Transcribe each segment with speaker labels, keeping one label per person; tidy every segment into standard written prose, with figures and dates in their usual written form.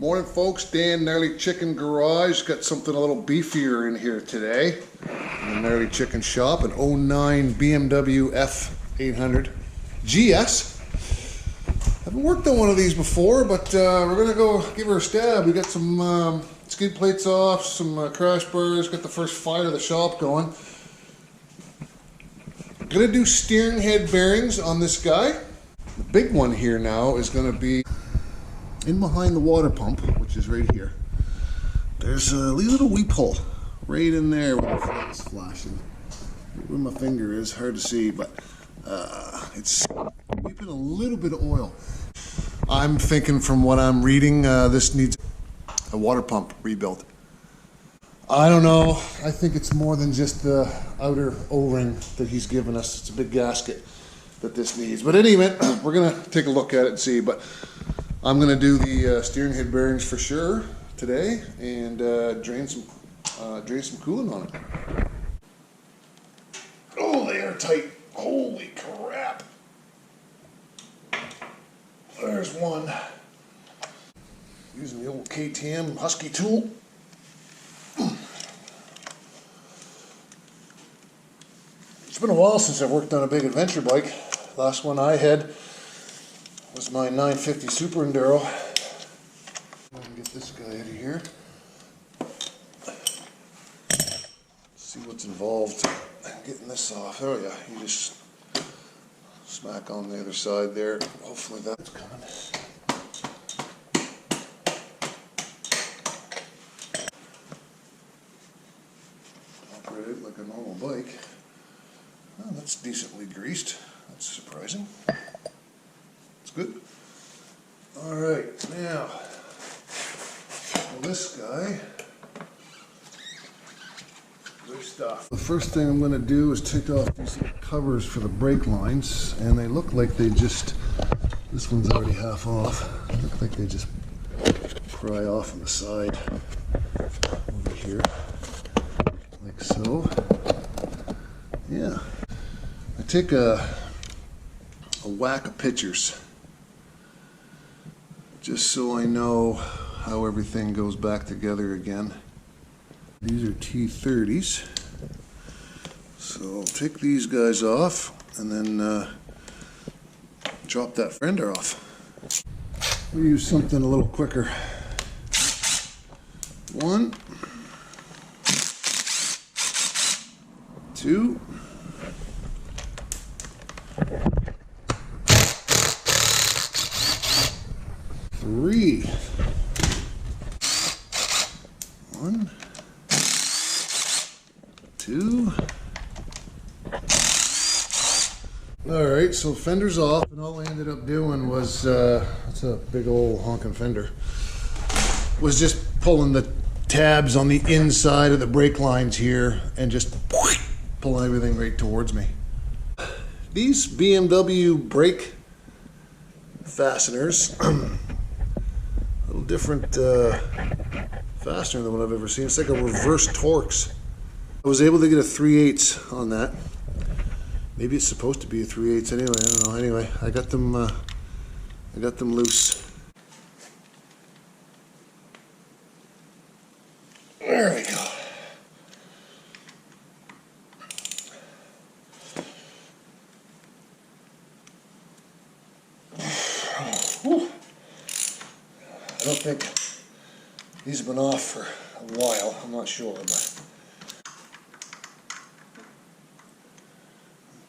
Speaker 1: Morning folks, Dan GnarlyChicken Garage. Got something a little beefier in here today. In the GnarlyChicken shop, an 09 BMW F800 GS. Haven't worked on one of these before, but we're gonna go give her a stab. We got some skid plates off, some crash bars, got the first fire of the shop going. Gonna do steering head bearings on this guy. The big one here now is gonna be in behind the water pump, which is right here. There's a little weep hole right in there where the flash's flashing. Where my finger is, hard to see, but it's weeping a little bit of oil. I'm thinking from what I'm reading, this needs a water pump rebuilt. I don't know. I think it's more than just the outer O-ring that he's given us. It's a big gasket that this needs. But anyway, we're gonna take a look at it and see. But I'm gonna do the steering head bearings for sure today, and drain some coolant on it. Oh, they are tight! Holy crap! There's one. Using the old KTM Husky tool. It's been a while since I've worked on a big adventure bike. Last one I had was my 950 Super Enduro. I'm gonna get this guy out of here. See what's involved in getting this off. Oh yeah, you just smack on the other side there. Hopefully that's coming. Operate it like a normal bike. Oh, that's decently greased. That's surprising. It's good. Alright, now, this guy, good stuff. The first thing I'm going to do is take off these covers for the brake lines, and they look like they just, this one's already half off, look like they just pry off on the side over here, like so. Yeah. I take a whack of pictures just so I know how everything goes back together again. These are T30s, so I'll take these guys off and then drop that fender off. We'll use something a little quicker. 1, 2, 3. 1, 2. Alright, so fender's off, and all I ended up doing was, that's a big old honking fender, was just pulling the tabs on the inside of the brake lines here and just pulling everything right towards me. These BMW brake fasteners, a little different fastener than what I've ever seen. It's like a reverse Torx. I was able to get a 3/8 on that. Maybe it's supposed to be a 3/8 anyway. I don't know. Anyway, I got them loose. There we go. Whew. I don't think these have been off for a while. I'm not sure, but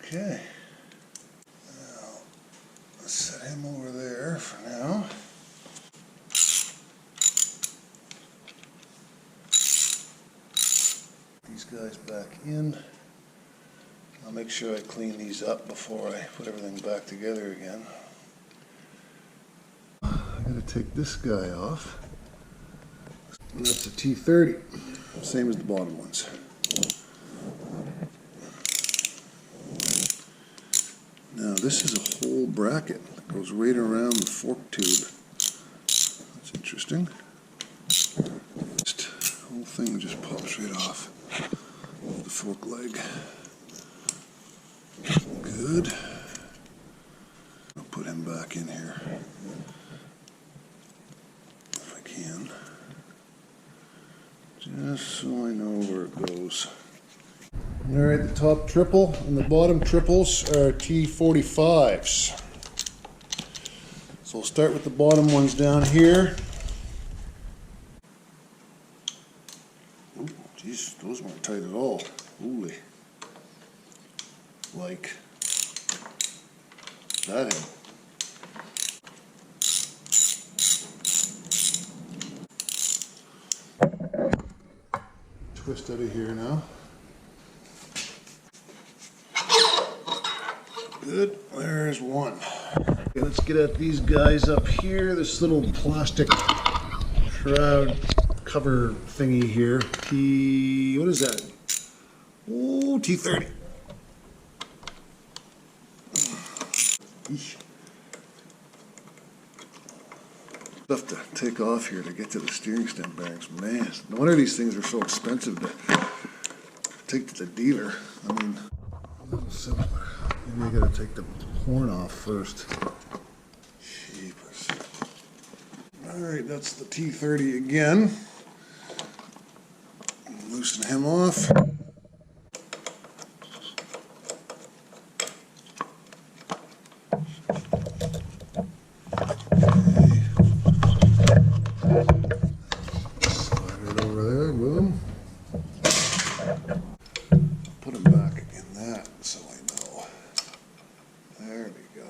Speaker 1: okay. Now let's set him over there for now. These guys back in. I'll make sure I clean these up before I put everything back together again. I'm going to take this guy off. And that's a T30, same as the bottom ones. Now this is a whole bracket that goes right around the fork tube. That's interesting. The whole thing just pops right off the fork leg. Good. I'll put him back in here if I can. Just so I know where it goes. All right, the top triple and the bottom triples are T45s. So we'll start with the bottom ones down here. Oh, geez, those weren't tight at all. Holy. Like that in. Twist out of here now. Good, there's one. Okay, let's get at these guys up here. This little plastic shroud cover thingy here. What is that? Oh, T30. Eesh. Stuff to take off here to get to the steering stem bearings. Man, no wonder these things are so expensive to take to the dealer. I mean, a little simpler. Maybe I gotta take the horn off first. Jeepers. Alright, that's the T30 again. Loosen him off. Slide it over there, boom. Put him back in that so I know. There we go.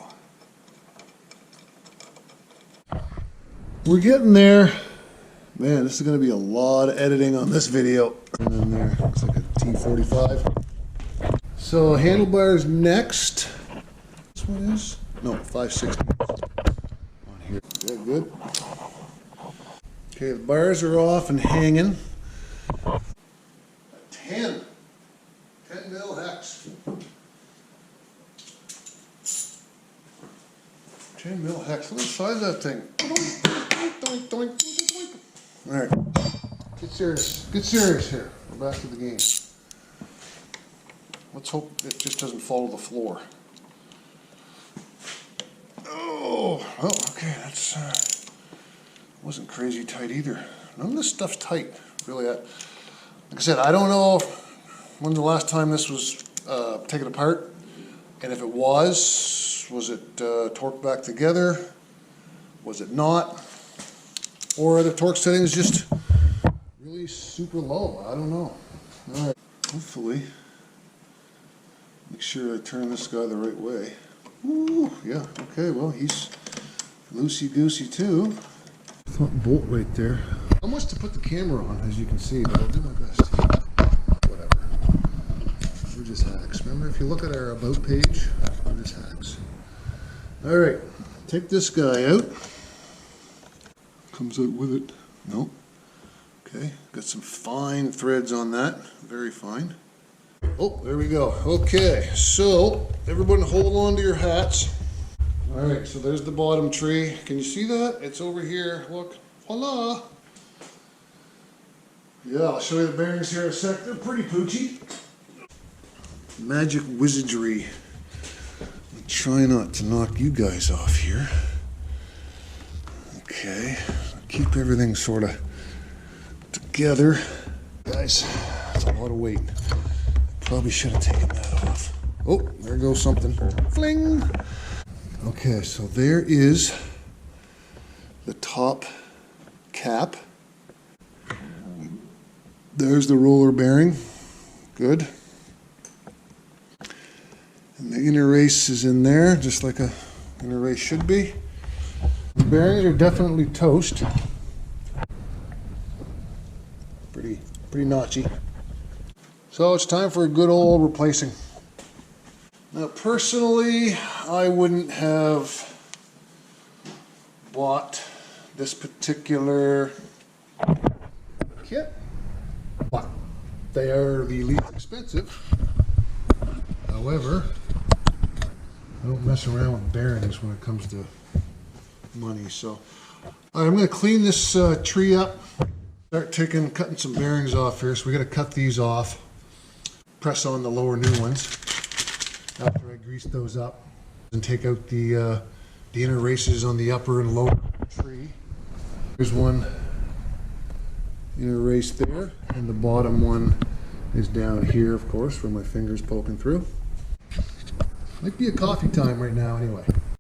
Speaker 1: We're getting there. Man, this is going to be a lot of editing on this video. And then there, looks like a T45. So handlebars next. This one is? No, 560. On here. Yeah, good. Okay, the bars are off and hanging. 10 mil hex. 10 mil hex. Look at the size of that thing. Alright. Get serious. Get serious here. We're back to the game. Let's hope it just doesn't fall to the floor. Oh, okay. That's wasn't crazy tight either. None of this stuff's tight. Really, like I said, I don't know when the last time this was taken apart, and if it was it torqued back together? Was it not? Or are the torque settings just really super low? I don't know. All right, hopefully, make sure I turn this guy the right way. Ooh, yeah, okay, well, he's loosey-goosey too. Front bolt right there. How much to put the camera on, as you can see, but I'll do my best. Whatever. We're just hacks. Remember, if you look at our About page, we're just hacks. All right, take this guy out. Comes out with it. Nope. Okay, got some fine threads on that. Very fine. Oh, there we go. Okay, so everyone hold on to your hats. All right, so there's the bottom tree. Can you see that? It's over here. Look. Voila. Yeah, I'll show you the bearings here in a sec. They're pretty poochy. Magic wizardry. Try not to knock you guys off here. Okay, keep everything sort of together. Guys, that's a lot of weight. Probably should have taken that off. Oh, there goes something. Fling! Okay, so there is the top cap. There's the roller bearing. Good. And the inner race is in there, just like a inner race should be. The bearings are definitely toast. Pretty notchy. So it's time for a good old replacing. Now personally, I wouldn't have bought this particular kit, but they are the least expensive. However, I don't mess around with bearings when it comes to money. So I'm going to clean this tree up, start cutting some bearings off here. So we got to cut these off, press on the lower new ones after I grease those up, and take out the inner races on the upper and lower tree. Here's one inner race there, and the bottom one is down here, of course, where my finger's poking through. Might be a coffee time right now anyway.